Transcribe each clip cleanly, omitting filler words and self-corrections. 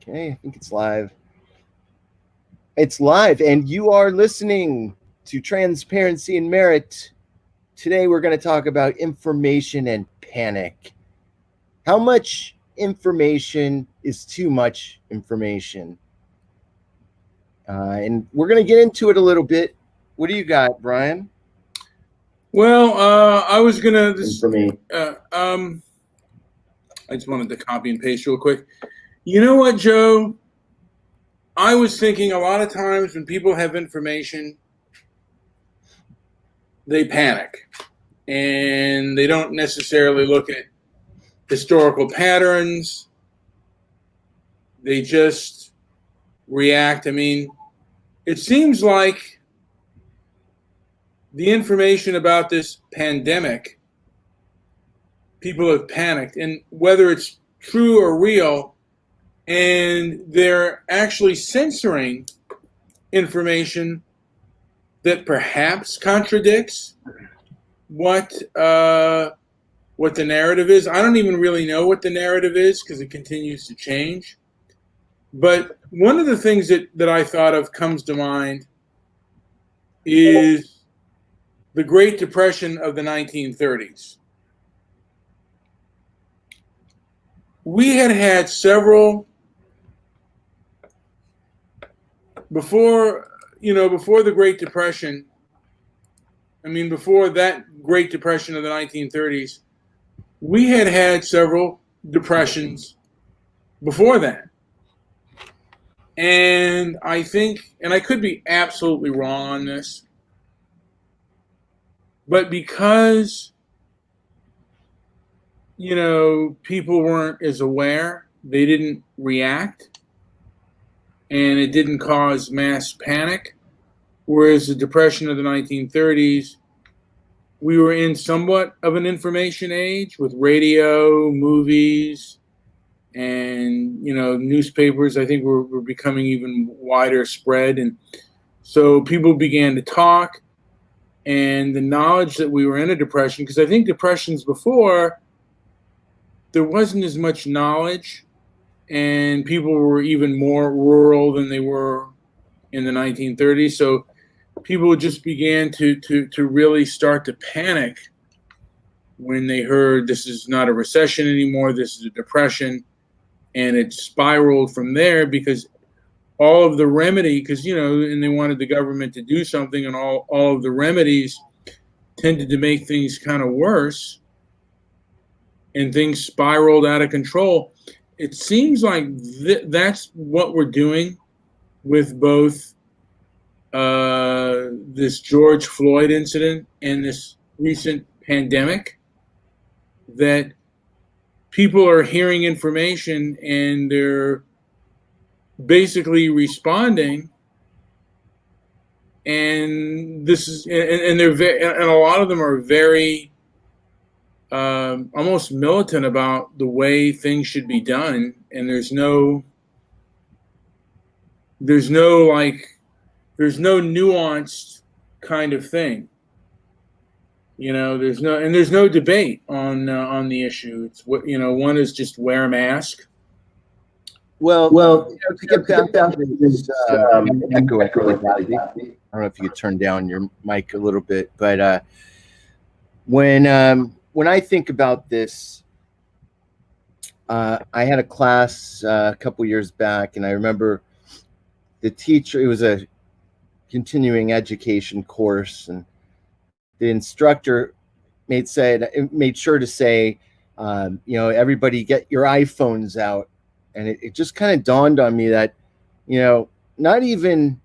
Okay, I think it's live. It's live, and you are listening to Transparency and Merit. Today, we're going to talk about information and panic. How much information is too much information? And we're going to get into it a little bit. What do you got, Brian? Well, I was gonna. For me, I just wanted to copy and paste real quick. You know what, Joe? I was thinking a lot of times when people have information, they panic, and they don't necessarily look at historical patterns. They just react. I mean, it seems like the information about this pandemic, people have panicked, and whether it's true or real, and they're actually censoring information that perhaps contradicts what the narrative is. I don't even really know what the narrative is because it continues to change. But one of the things that I thought of comes to mind is the Great Depression of the 1930s. We had several before the Great Depression. I mean, before that Great Depression of the 1930s, we had several depressions before that. And I think, and I could be absolutely wrong on this, but because, people weren't as aware, they didn't react, and it didn't cause mass panic. Whereas the Depression of the 1930s, we were in somewhat of an information age with radio, movies, and newspapers. I think were becoming even wider spread, and so people began to talk, and the knowledge that we were in a depression, because I think depressions before, there wasn't as much knowledge, and people were even more rural than they were in the 1930s. So people just began to really start to panic when they heard this is not a recession anymore, this is a depression. And it spiraled from there because all of the remedy, and they wanted the government to do something, and all of the remedies tended to make things kind of worse, and things spiraled out of control. It seems like that's what we're doing with both this George Floyd incident and this recent pandemic, that people are hearing information and they're basically responding, and they're and a lot of them are very almost militant about the way things should be done, and there's no nuanced kind of thing. There's no debate on the issue. It's one is just wear a mask. Well, to get back to this echo. I don't know if you could turn down your mic a little bit, but when I think about this, I had a class a couple years back, and I remember the teacher. It was a continuing education course, and the instructor made sure to say, everybody get your iPhones out. And it just kind of dawned on me that, not even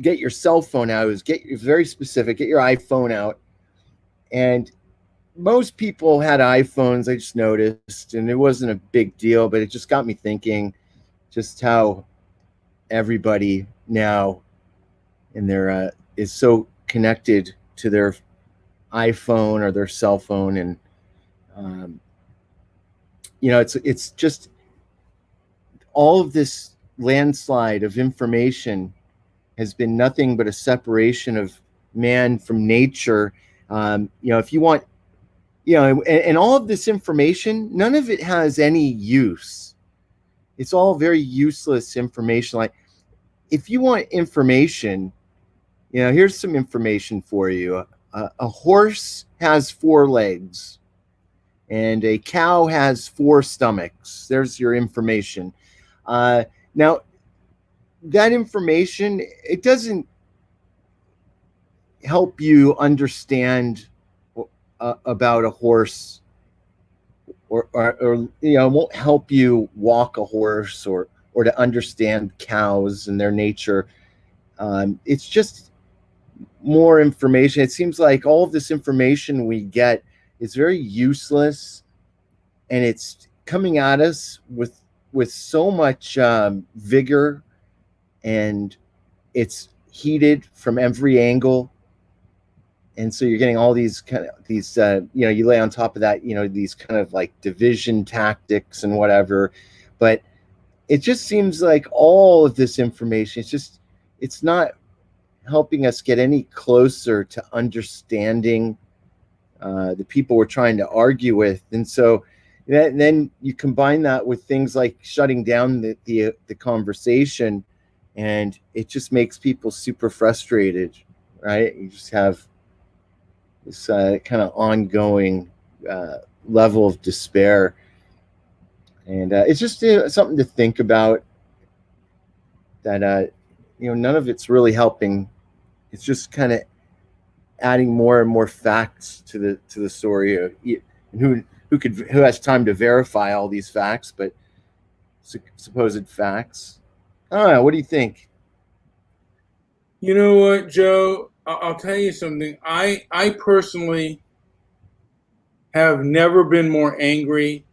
get your cell phone out, it was very specific, get your iPhone out. And most people had iPhones, I just noticed, and it wasn't a big deal, but it just got me thinking just how everybody now in their is so connected to their iPhone or their cell phone, and it's just all of this landslide of information has been nothing but a separation of man from nature. If you want, and all of this information, none of it has any use. it's all very useless information. Like, if you want information, here's some information for you. A horse has 4 legs, and a cow has 4 stomachs. There's your information. Now, that information, it doesn't help you understand about a horse, or won't help you walk a horse, or to understand cows and their nature. It's just more information. It seems like all of this information we get is very useless, and it's coming at us with so much vigor, and it's heated from every angle. And so you're getting all these you lay on top of that, these kind of like division tactics and whatever. But it just seems like all of this information, it's not helping us get any closer to understanding the people we're trying to argue with. And so then you combine that with things like shutting down the conversation, and it just makes people super frustrated, right? You just have this kind of ongoing level of despair. And it's just something to think about, that none of it's really helping. It's just kind of adding more and more facts to the story. And who has time to verify all these facts, but supposed facts. I don't know. What do you think? You know what, Joe? I'll tell you something. I personally have never been more angry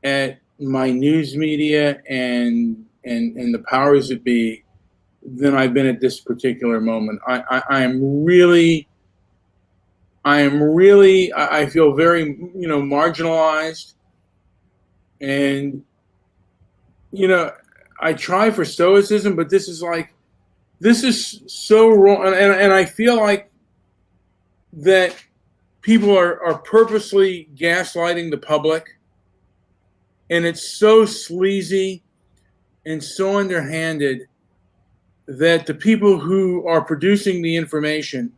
at my news media and the powers that be than I've been at this particular moment. I feel very, marginalized, and, I try for stoicism, but this is so wrong. And I feel like that people are purposely gaslighting the public, and it's so sleazy and so underhanded that the people who are producing the information,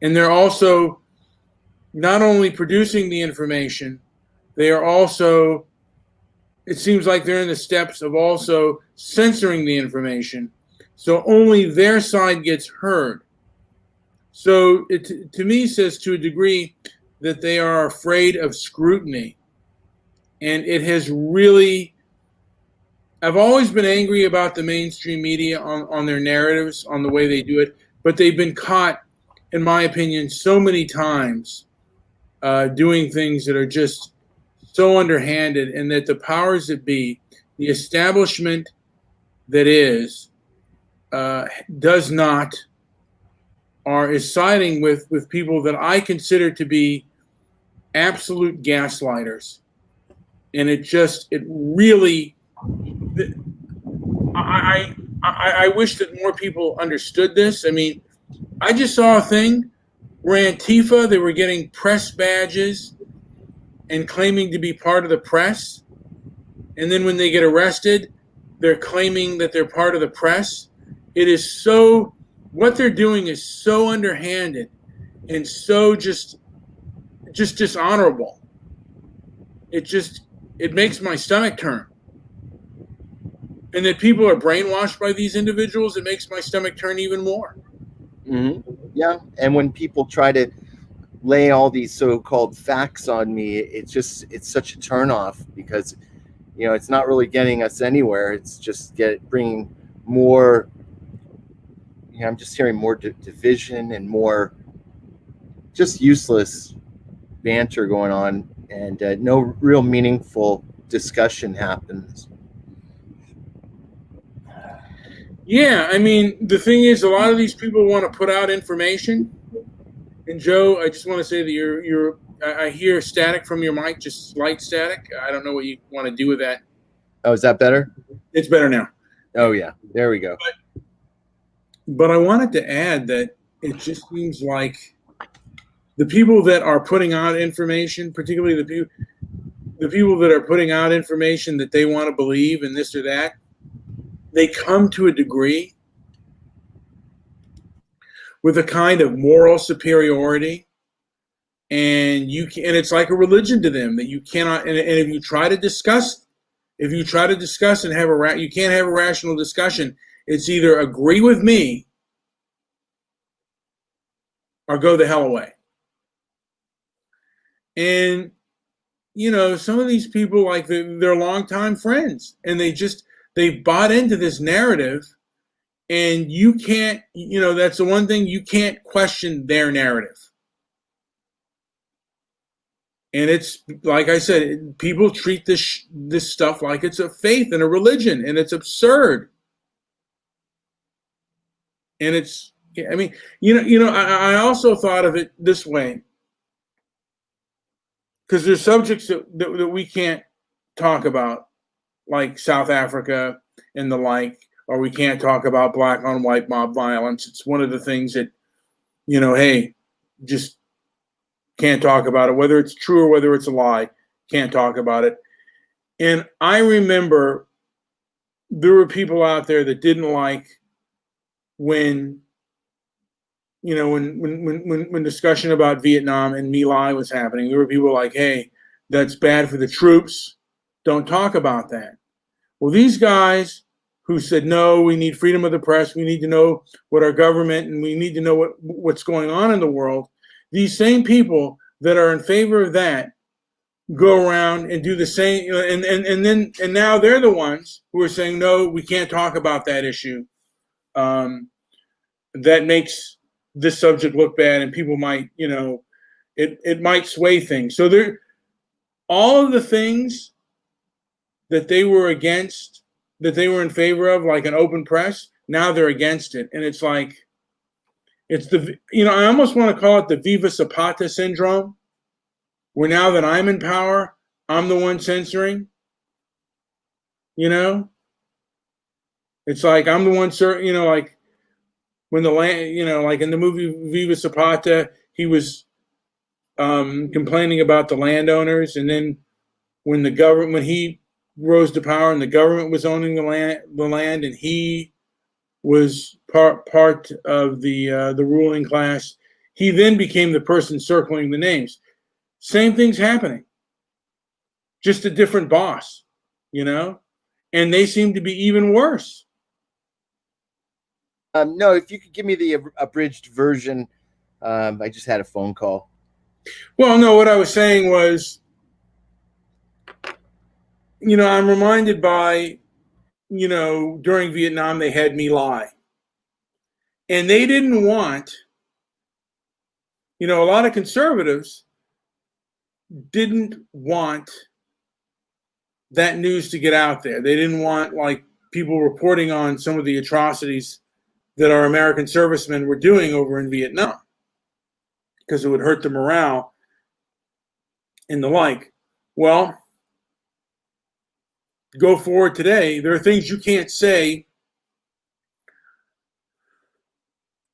and they're also not only producing the information, they are also, it seems like they're in the steps of also censoring the information, so only their side gets heard. So it, to me, says to a degree that they are afraid of scrutiny. And it has really, I've always been angry about the mainstream media on their narratives, on the way they do it, but they've been caught, in my opinion, so many times doing things that are just so underhanded, and that the powers that be, the establishment that is, does not, or is siding with people that I consider to be absolute gaslighters. And it really, I wish that more people understood this. I mean, I just saw a thing where Antifa, they were getting press badges and claiming to be part of the press. And then when they get arrested, they're claiming that they're part of the press. It is so, what they're doing is so underhanded and so just dishonorable. It makes my stomach turn. And that people are brainwashed by these individuals, it makes my stomach turn even more. Mm-hmm. Yeah. And when people try to lay all these so-called facts on me, it's such a turnoff, because, it's not really getting us anywhere. It's just bringing more, I'm just hearing more division and more just useless banter going on, and no real meaningful discussion happens. Yeah, I mean, the thing is, a lot of these people want to put out information. And Joe, I just want to say that I hear static from your mic, just slight static. I don't know what you want to do with that. Oh, is that better? It's better now. Oh yeah, there we go. But I wanted to add that it just seems like the people that are putting out information, particularly the the people that are putting out information that they want to believe and this or that, they come to a degree with a kind of moral superiority, and it's like a religion to them that you cannot. And if you try to discuss, and you can't have a rational discussion. It's either agree with me or go the hell away. And some of these people, like they're longtime friends, and they bought into this narrative, and you can't, that's the one thing, you can't question their narrative. And it's like I said, people treat this stuff like it's a faith and a religion, and it's absurd. And I also thought of it this way, because there's subjects that we can't talk about, like South Africa and the like, or we can't talk about black on white mob violence. It's one of the things that, hey, just can't talk about it, whether it's true or whether it's a lie, can't talk about it. And I remember there were people out there that didn't like when discussion about Vietnam and My Lai was happening. There were people like, hey, that's bad for the troops. Don't talk about that. Well, these guys who said, no, we need freedom of the press, we need to know what our government, and we need to know what's going on in the world. These same people that are in favor of that go around and do the same, and now they're the ones who are saying, no, we can't talk about that issue. That makes this subject look bad, and people might, it might sway things. So all of the things that they were against, that they were in favor of, like an open press, now they're against it. And it's like, I almost want to call it the Viva Zapata syndrome, where now that I'm in power, I'm the one censoring. It's like I'm the one, like when the land, like in the movie Viva Zapata, he was complaining about the landowners, and then when he rose to power and the government was owning the land, and he was part of the ruling class, he then became the person circling the names. Same thing's happening, just a different boss, and they seem to be even worse. No, if you could give me the abridged version. I just had a phone call. Well, no, what I was saying was, I'm reminded by, during Vietnam, they had My Lai. And they didn't want, a lot of conservatives didn't want that news to get out there. They didn't want, like, people reporting on some of the atrocities that our American servicemen were doing over in Vietnam, because it would hurt the morale and the like. Well, go forward today, there are things you can't say.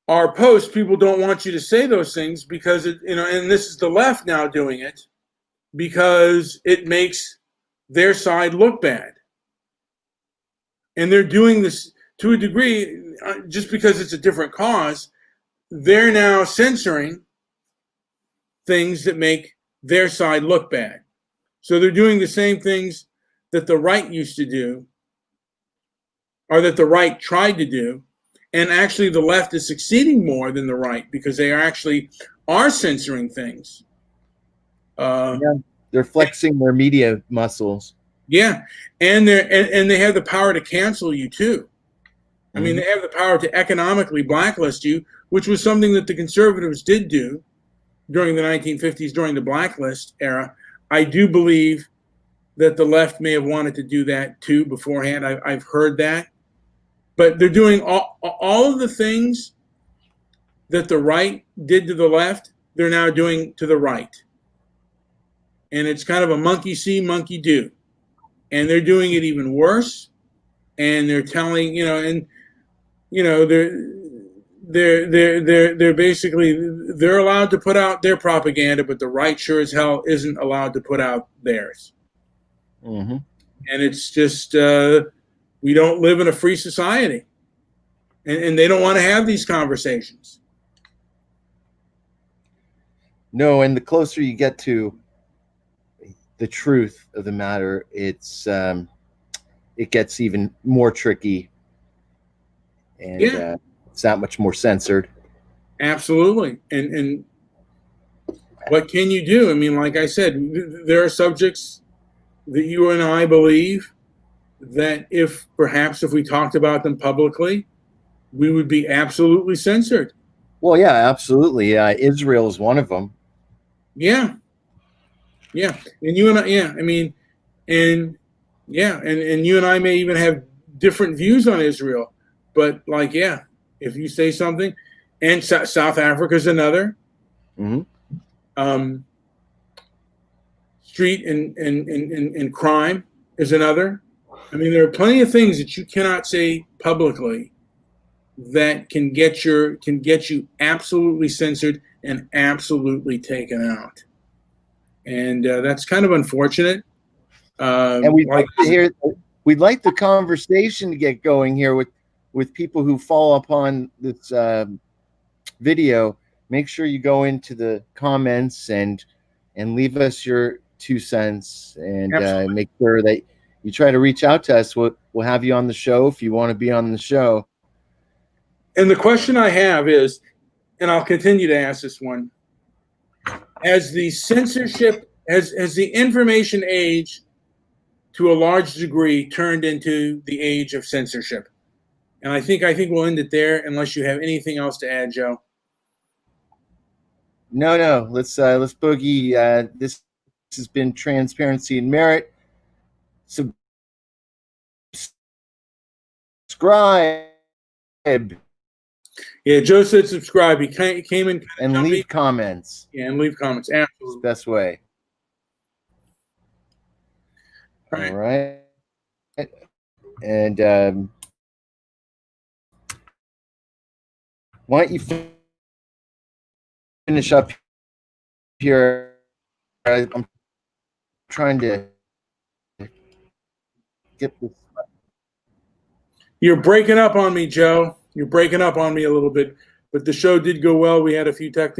Our posts, people don't want you to say those things because and this is the left now doing it, because it makes their side look bad. And they're doing this to a degree, just because it's a different cause. They're now censoring things that make their side look bad. So they're doing the same things that the right used to do, or that the right tried to do. And actually the left is succeeding more than the right, because they are censoring things. They're flexing their media muscles. Yeah, and they have the power to cancel you too. I mean, they have the power to economically blacklist you, which was something that the conservatives did do during the 1950s, during the blacklist era. I do believe that the left may have wanted to do that too beforehand. I've heard that. But they're doing all of the things that the right did to the left, they're now doing to the right. And it's kind of a monkey see, monkey do. And they're doing it even worse. And they're telling, they're basically, they're allowed to put out their propaganda, but the right sure as hell isn't allowed to put out theirs. Mm-hmm. And it's just we don't live in a free society, and they don't want to have these conversations. No, and the closer you get to the truth of the matter, it gets even more tricky, and it's that much more censored. Absolutely. And what can you do? I mean, like I said, there are subjects that you and I believe that if we talked about them publicly, we would be absolutely censored. Well, yeah, absolutely. Israel is one of them. Yeah. Yeah. And you and I, yeah, I mean, and yeah, and you and I may even have different views on Israel, but like, yeah, if you say something, and South Africa is another. Mm-hmm. Street and crime is another. I mean, there are plenty of things that you cannot say publicly that can get you absolutely censored and absolutely taken out, and that's kind of unfortunate. And we'd like the conversation to get going here with people who fall upon this video. Make sure you go into the comments and leave us your 2 cents, and make sure that you try to reach out to us. We'll have you on the show if you want to be on the show. And the question I have is, and I'll continue to ask this one: has the censorship, has the information age, to a large degree, turned into the age of censorship? And I think we'll end it there, unless you have anything else to add, Joe. No. Let's boogie. This has been Transparency and Merit. Subscribe. Yeah, Joe said subscribe. He came in and leave comments. Yeah, and leave comments. Absolutely. It's the best way. All right. And why don't you finish up here? I'm trying to get this. You're breaking up on me, Joe. You're breaking up on me a little bit, but the show did go well. We had a few technical